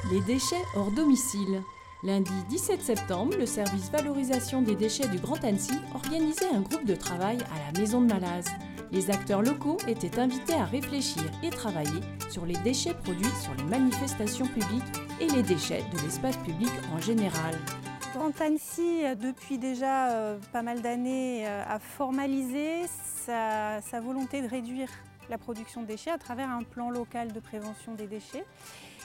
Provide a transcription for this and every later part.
Les déchets hors domicile. Lundi 17 septembre, le service valorisation des déchets du Grand Annecy organisait un groupe de travail à la Maison de Malaz. Les acteurs locaux étaient invités à réfléchir et travailler sur les déchets produits sur les manifestations publiques et les déchets de l'espace public en général. Grand Annecy, depuis déjà pas mal d'années, a formalisé sa volonté de réduire la production de déchets à travers un plan local de prévention des déchets.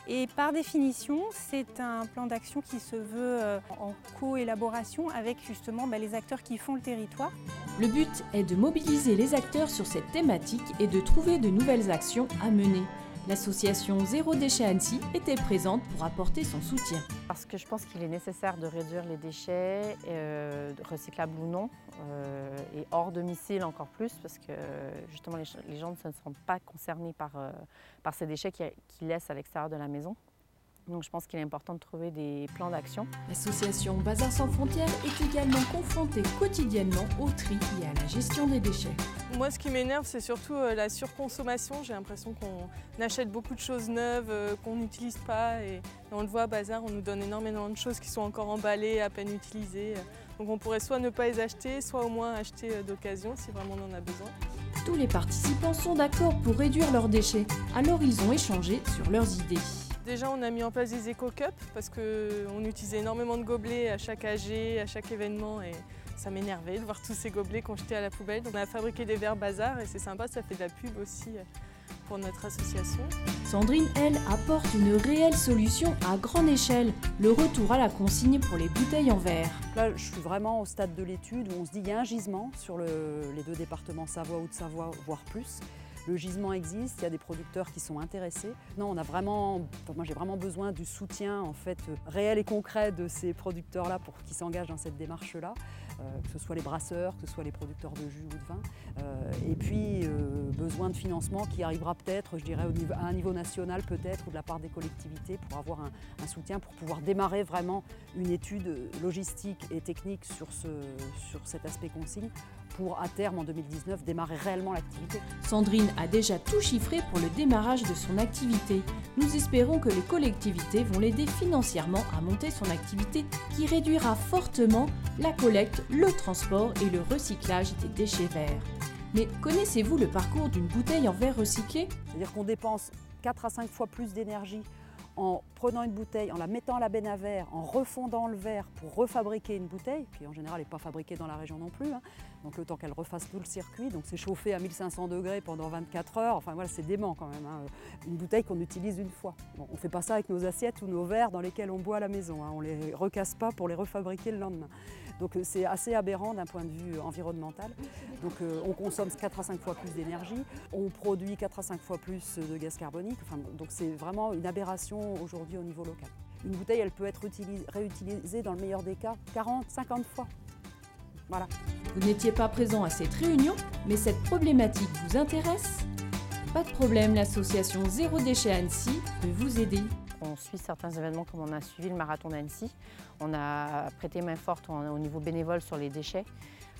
Et par définition, c'est un plan d'action qui se veut en co-élaboration avec justement les acteurs qui font le territoire. Le but est de mobiliser les acteurs sur cette thématique et de trouver de nouvelles actions à mener. L'association Zéro Déchet Annecy était présente pour apporter son soutien. Parce que je pense qu'il est nécessaire de réduire les déchets, recyclables ou non, et hors domicile encore plus, parce que justement les gens ne se sentent pas concernés par ces déchets qu'ils laissent à l'extérieur de la maison. Donc je pense qu'il est important de trouver des plans d'action. L'association Bazar sans frontières est également confrontée quotidiennement au tri et à la gestion des déchets. Moi, ce qui m'énerve, c'est surtout la surconsommation. J'ai l'impression qu'on achète beaucoup de choses neuves qu'on n'utilise pas. Et on le voit à Bazar, on nous donne énormément de choses qui sont encore emballées, à peine utilisées. Donc on pourrait soit ne pas les acheter, soit au moins acheter d'occasion si vraiment on en a besoin. Tous les participants sont d'accord pour réduire leurs déchets, alors ils ont échangé sur leurs idées. Déjà, on a mis en place des éco-cups parce qu'on utilisait énormément de gobelets à chaque AG, à chaque événement et ça m'énervait de voir tous ces gobelets qu'on jetait à la poubelle. Donc on a fabriqué des verres Bazar et c'est sympa, ça fait de la pub aussi pour notre association. Sandrine, elle, apporte une réelle solution à grande échelle, le retour à la consigne pour les bouteilles en verre. Là, je suis vraiment au stade de l'étude où on se dit qu'il y a un gisement sur les deux départements Savoie, Haute-Savoie, voire plus. Le gisement existe, il y a des producteurs qui sont intéressés. Non, moi j'ai vraiment besoin du soutien en fait, réel et concret de ces producteurs-là pour qu'ils s'engagent dans cette démarche-là, que ce soit les brasseurs, que ce soit les producteurs de jus ou de vin. Et puis besoin de financement qui arrivera peut-être, je dirais, à un niveau national peut-être, ou de la part des collectivités pour avoir un soutien pour pouvoir démarrer vraiment une étude logistique et technique sur cet aspect consigne pour à terme en 2019 démarrer réellement l'activité. Sandrine a déjà tout chiffré pour le démarrage de son activité. Nous espérons que les collectivités vont l'aider financièrement à monter son activité qui réduira fortement la collecte, le transport et le recyclage des déchets verts. Mais connaissez-vous le parcours d'une bouteille en verre recyclé ? C'est-à-dire qu'on dépense 4 à 5 fois plus d'énergie en prenant une bouteille, en la mettant à la benne à verre, en refondant le verre pour refabriquer une bouteille, qui en général n'est pas fabriquée dans la région non plus, donc le temps qu'elle refasse tout le circuit, donc c'est chauffé à 1500 degrés pendant 24 heures, enfin voilà, c'est dément quand même, une bouteille qu'on utilise une fois. Bon, on ne fait pas ça avec nos assiettes ou nos verres dans lesquels on boit à la maison, on ne les recasse pas pour les refabriquer le lendemain. Donc c'est assez aberrant d'un point de vue environnemental. Donc on consomme 4 à 5 fois plus d'énergie, on produit 4 à 5 fois plus de gaz carbonique, donc c'est vraiment une aberration aujourd'hui au niveau local. Une bouteille, elle peut être réutilisée dans le meilleur des cas 40, 50 fois. Voilà. Vous n'étiez pas présent à cette réunion, mais cette problématique vous intéresse ? Pas de problème, l'association Zéro Déchet Annecy peut vous aider. On suit certains événements comme on a suivi le marathon d'Annecy. On a prêté main forte au niveau bénévole sur les déchets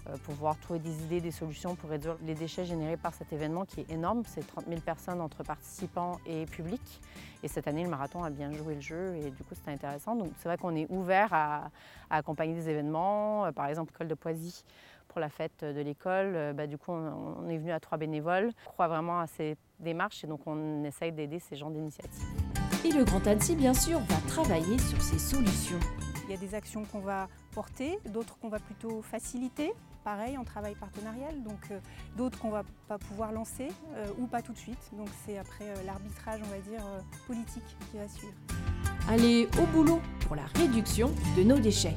pour pouvoir trouver des idées, des solutions pour réduire les déchets générés par cet événement qui est énorme. C'est 30 000 personnes entre participants et public. Et cette année, le marathon a bien joué le jeu et du coup, c'était intéressant. Donc c'est vrai qu'on est ouvert à accompagner des événements, par exemple l'école de Poisy pour la fête de l'école. Du coup, on est venu à 3 bénévoles. On croit vraiment à ces démarches et donc on essaye d'aider ces genres d'initiatives. Et le Grand Annecy, bien sûr, va travailler sur ces solutions. Il y a des actions qu'on va porter, d'autres qu'on va plutôt faciliter, pareil en travail partenarial, donc d'autres qu'on va pas pouvoir lancer ou pas tout de suite. Donc c'est après l'arbitrage, on va dire, politique qui va suivre. Allez au boulot pour la réduction de nos déchets.